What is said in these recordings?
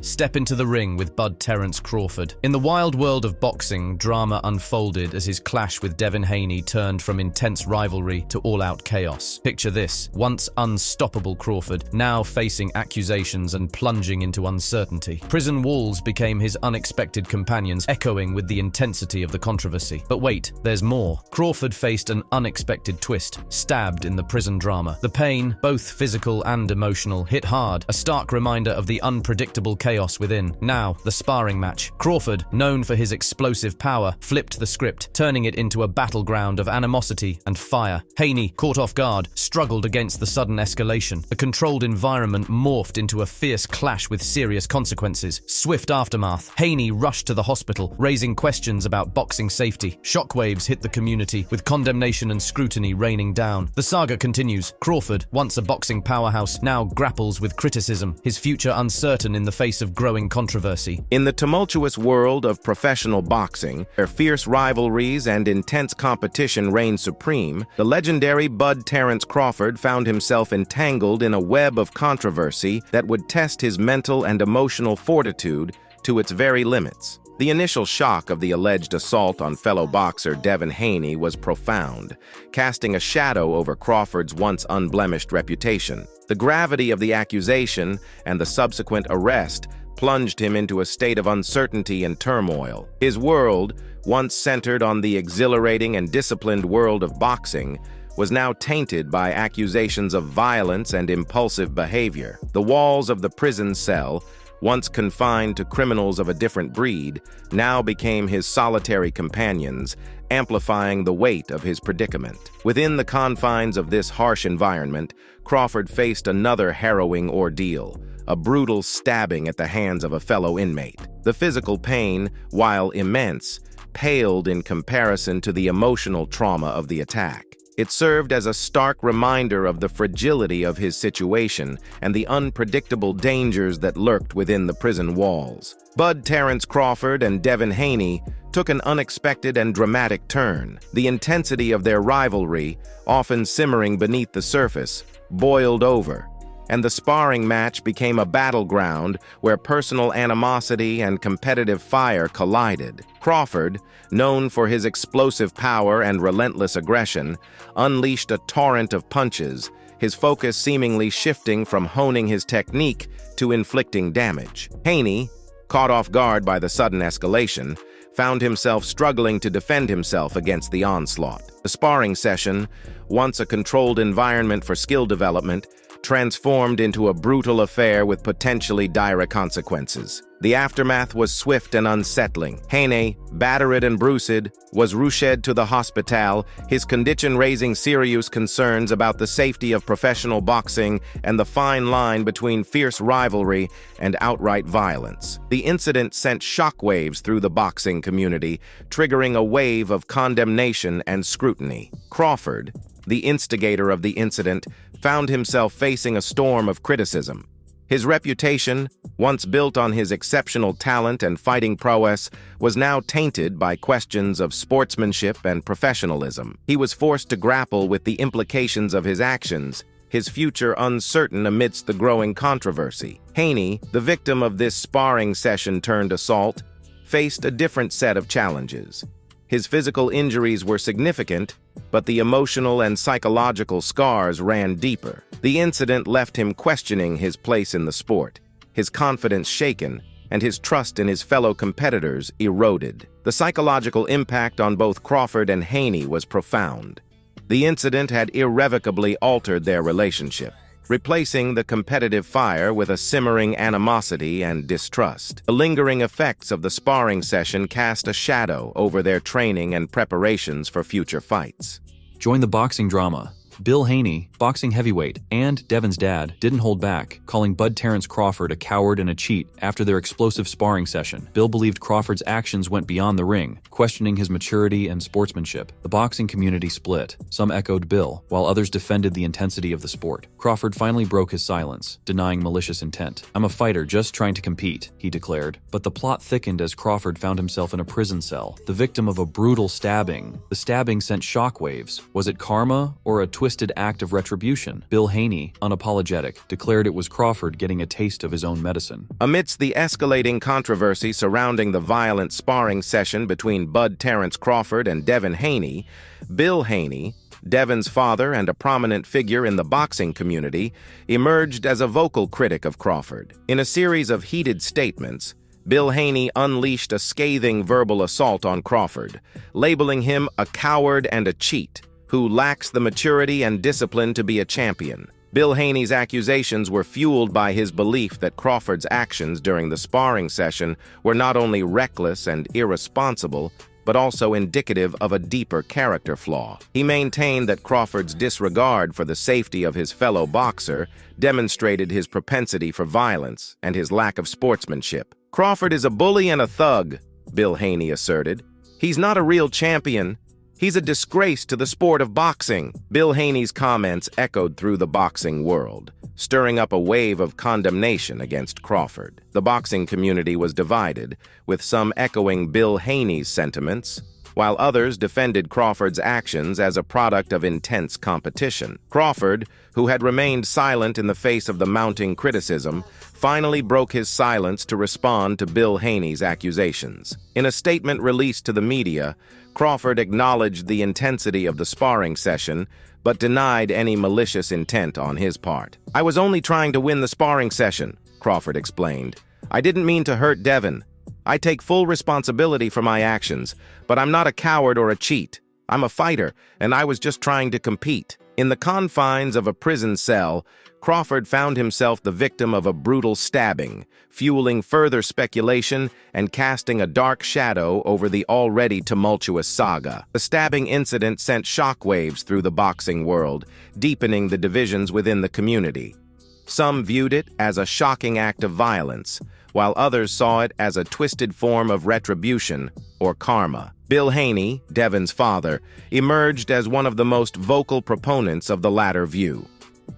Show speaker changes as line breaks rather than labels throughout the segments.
Step into the ring with Bud Terence Crawford. In the wild world of boxing, drama unfolded as his clash with Devin Haney turned from intense rivalry to all-out chaos. Picture this: once unstoppable Crawford, now facing accusations and plunging into uncertainty. Prison walls became his unexpected companions, echoing with the intensity of the controversy. But wait, there's more. Crawford faced an unexpected twist: stabbed in the prison drama. The pain, both physical and emotional, hit hard, a stark reminder of the unpredictable chaos within. Now, the sparring match. Crawford, known for his explosive power, flipped the script, turning it into a battleground of animosity and fire. Haney, caught off guard, struggled against the sudden escalation. The controlled environment morphed into a fierce clash with serious consequences. Swift aftermath. Haney rushed to the hospital, raising questions about boxing safety. Shockwaves hit the community, with condemnation and scrutiny raining down. The saga continues. Crawford, once a boxing powerhouse, now grapples with criticism, his future uncertain in the face of growing controversy.
In the tumultuous world of professional boxing, where fierce rivalries and intense competition reign supreme, the legendary Bud Terence Crawford found himself entangled in a web of controversy that would test his mental and emotional fortitude to its very limits. The initial shock of the alleged assault on fellow boxer Devin Haney was profound, casting a shadow over Crawford's once unblemished reputation. The gravity of the accusation and the subsequent arrest plunged him into a state of uncertainty and turmoil. His world, once centered on the exhilarating and disciplined world of boxing, was now tainted by accusations of violence and impulsive behavior. The walls of the prison cell, once confined to criminals of a different breed, now became his solitary companions, amplifying the weight of his predicament. Within the confines of this harsh environment, Crawford faced another harrowing ordeal: a brutal stabbing at the hands of a fellow inmate. The physical pain, while immense, paled in comparison to the emotional trauma of the attack. It served as a stark reminder of the fragility of his situation and the unpredictable dangers that lurked within the prison walls. Bud Terence Crawford and Devin Haney took an unexpected and dramatic turn. The intensity of their rivalry, often simmering beneath the surface, boiled over, and the sparring match became a battleground where personal animosity and competitive fire collided. Crawford, known for his explosive power and relentless aggression, unleashed a torrent of punches, his focus seemingly shifting from honing his technique to inflicting damage. Haney, caught off guard by the sudden escalation, found himself struggling to defend himself against the onslaught. The sparring session, once a controlled environment for skill development, transformed into a brutal affair with potentially dire consequences. The aftermath was swift and unsettling. Haney, battered and bruised, was rushed to the hospital, his condition raising serious concerns about the safety of professional boxing and the fine line between fierce rivalry and outright violence. The incident sent shockwaves through the boxing community, triggering a wave of condemnation and scrutiny. Crawford, the instigator of the incident, found himself facing a storm of criticism. His reputation, once built on his exceptional talent and fighting prowess, was now tainted by questions of sportsmanship and professionalism. He was forced to grapple with the implications of his actions, his future uncertain amidst the growing controversy. Haney, the victim of this sparring session-turned assault, faced a different set of challenges. His physical injuries were significant, but the emotional and psychological scars ran deeper. The incident left him questioning his place in the sport, his confidence shaken, and his trust in his fellow competitors eroded. The psychological impact on both Crawford and Haney was profound. The incident had irrevocably altered their relationship, replacing the competitive fire with a simmering animosity and distrust. The lingering effects of the sparring session cast a shadow over their training and preparations for future fights.
Join the boxing drama. Bill Haney, boxing heavyweight, and Devin's dad didn't hold back, calling Bud Terence Crawford a coward and a cheat after their explosive sparring session. Bill believed Crawford's actions went beyond the ring, questioning his maturity and sportsmanship. The boxing community split. Some echoed Bill, while others defended the intensity of the sport. Crawford finally broke his silence, denying malicious intent. "I'm a fighter just trying to compete," he declared. But the plot thickened as Crawford found himself in a prison cell, the victim of a brutal stabbing. The stabbing sent shockwaves. Was it karma or a twist twisted act of retribution. Bill Haney, unapologetic, declared it was Crawford getting a taste of his own medicine.
Amidst the escalating controversy surrounding the violent sparring session between Bud Terrence Crawford and Devin Haney, Bill Haney, Devin's father and a prominent figure in the boxing community, emerged as a vocal critic of Crawford. In a series of heated statements, Bill Haney unleashed a scathing verbal assault on Crawford, labeling him a coward and a cheat who lacks the maturity and discipline to be a champion. Bill Haney's accusations were fueled by his belief that Crawford's actions during the sparring session were not only reckless and irresponsible, but also indicative of a deeper character flaw. He maintained that Crawford's disregard for the safety of his fellow boxer demonstrated his propensity for violence and his lack of sportsmanship. "Crawford is a bully and a thug," Bill Haney asserted. "He's not a real champion. He's a disgrace to the sport of boxing." Bill Haney's comments echoed through the boxing world, stirring up a wave of condemnation against Crawford. The boxing community was divided, with some echoing Bill Haney's sentiments, while others defended Crawford's actions as a product of intense competition. Crawford, who had remained silent in the face of the mounting criticism, finally broke his silence to respond to Bill Haney's accusations. In a statement released to the media, Crawford acknowledged the intensity of the sparring session, but denied any malicious intent on his part. "I was only trying to win the sparring session," Crawford explained. "I didn't mean to hurt Devin. I take full responsibility for my actions, but I'm not a coward or a cheat. I'm a fighter, and I was just trying to compete." In the confines of a prison cell, Crawford found himself the victim of a brutal stabbing, fueling further speculation and casting a dark shadow over the already tumultuous saga. The stabbing incident sent shockwaves through the boxing world, deepening the divisions within the community. Some viewed it as a shocking act of violence, while others saw it as a twisted form of retribution or karma. Bill Haney, Devin's father, emerged as one of the most vocal proponents of the latter view.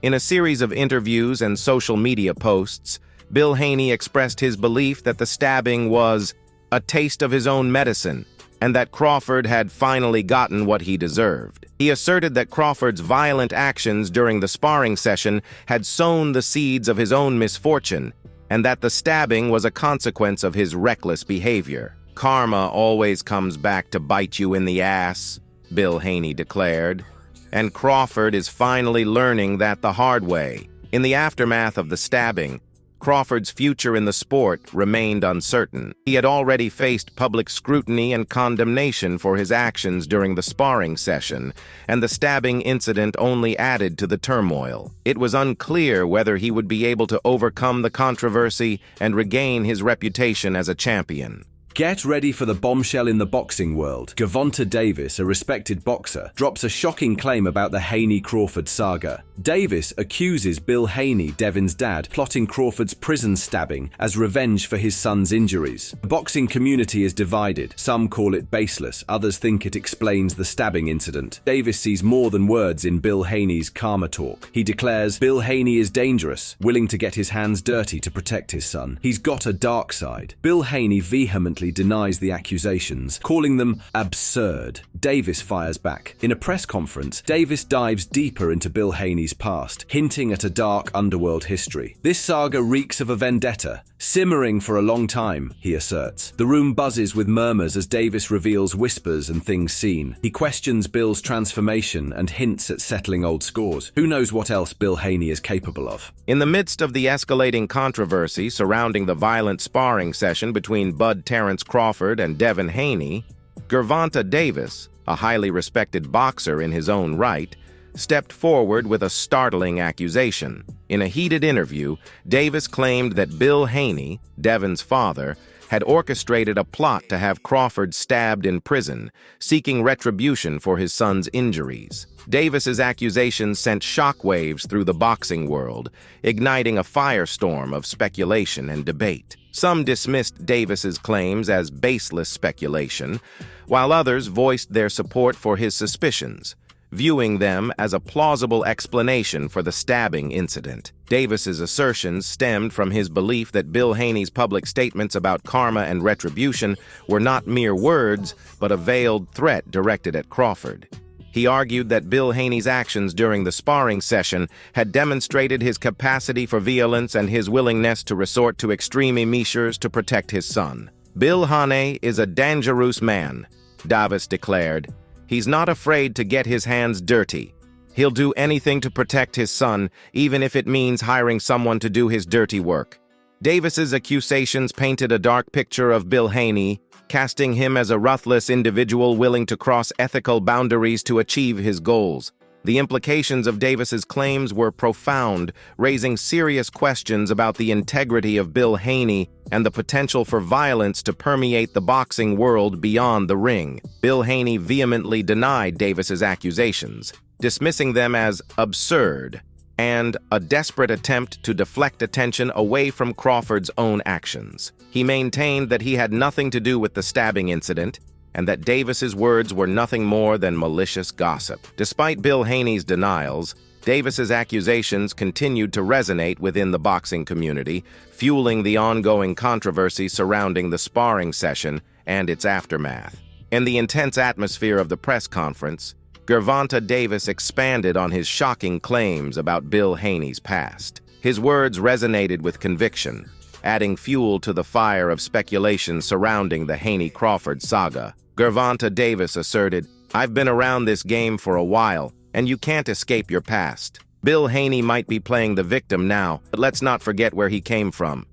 In a series of interviews and social media posts, Bill Haney expressed his belief that the stabbing was a taste of his own medicine and that Crawford had finally gotten what he deserved. He asserted that Crawford's violent actions during the sparring session had sown the seeds of his own misfortune and that the stabbing was a consequence of his reckless behavior. "Karma always comes back to bite you in the ass," Bill Haney declared. And Crawford is finally learning that the hard way. In the aftermath of the stabbing, Crawford's future in the sport remained uncertain. He had already faced public scrutiny and condemnation for his actions during the sparring session, and the stabbing incident only added to the turmoil. It was unclear whether he would be able to overcome the controversy and regain his reputation as a champion.
Get ready for the bombshell in the boxing world. Gervonta Davis, a respected boxer, drops a shocking claim about the Haney-Crawford saga. Davis accuses Bill Haney, Devin's dad, plotting Crawford's prison stabbing as revenge for his son's injuries. The boxing community is divided. Some call it baseless, others think it explains the stabbing incident. Davis sees more than words in Bill Haney's karma talk. He declares Bill Haney is dangerous, willing to get his hands dirty to protect his son. He's got a dark side. Bill Haney vehemently denies the accusations, calling them absurd. Davis fires back. In a press conference, Davis dives deeper into Bill Haney's past, hinting at a dark underworld history. This saga reeks of a vendetta, simmering for a long time, he asserts. The room buzzes with murmurs as Davis reveals whispers and things seen. He questions Bill's transformation and hints at settling old scores. Who knows what else Bill Haney is capable of?
In the midst of the escalating controversy surrounding the violent sparring session between Bud Terrence Crawford and Devin Haney, Gervonta Davis, a highly respected boxer in his own right, stepped forward with a startling accusation. In a heated interview, Davis claimed that Bill Haney, Devin's father, had orchestrated a plot to have Crawford stabbed in prison, seeking retribution for his son's injuries. Davis's accusations sent shockwaves through the boxing world, igniting a firestorm of speculation and debate. Some dismissed Davis's claims as baseless speculation, while others voiced their support for his suspicions, viewing them as a plausible explanation for the stabbing incident. Davis's assertions stemmed from his belief that Bill Haney's public statements about karma and retribution were not mere words, but a veiled threat directed at Crawford. He argued that Bill Haney's actions during the sparring session had demonstrated his capacity for violence and his willingness to resort to extreme measures to protect his son. "Bill Haney is a dangerous man," Davis declared. "He's not afraid to get his hands dirty. He'll do anything to protect his son, even if it means hiring someone to do his dirty work." Davis's accusations painted a dark picture of Bill Haney, casting him as a ruthless individual willing to cross ethical boundaries to achieve his goals. The implications of Davis's claims were profound, raising serious questions about the integrity of Bill Haney and the potential for violence to permeate the boxing world beyond the ring. Bill Haney vehemently denied Davis's accusations, dismissing them as absurd and a desperate attempt to deflect attention away from Crawford's own actions. He maintained that he had nothing to do with the stabbing incident and that Davis's words were nothing more than malicious gossip. Despite Bill Haney's denials, Davis's accusations continued to resonate within the boxing community, fueling the ongoing controversy surrounding the sparring session and its aftermath. In the intense atmosphere of the press conference, Gervonta Davis expanded on his shocking claims about Bill Haney's past. His words resonated with conviction, adding fuel to the fire of speculation surrounding the Haney-Crawford saga. Gervonta Davis asserted, "I've been around this game for a while, and you can't escape your past. Bill Haney might be playing the victim now, but let's not forget where he came from.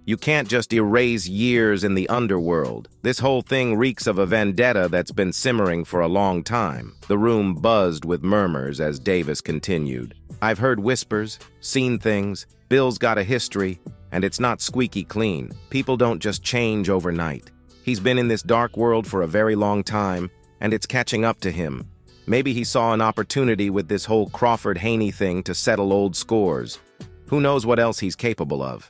You can't just erase years in the underworld. This whole thing reeks of a vendetta that's been simmering for a long time." The room buzzed with murmurs as Davis continued. "I've heard whispers, seen things. Bill's got a history, and it's not squeaky clean. People don't just change overnight. He's been in this dark world for a very long time, and it's catching up to him. Maybe he saw an opportunity with this whole Crawford-Haney thing to settle old scores. Who knows what else he's capable of?"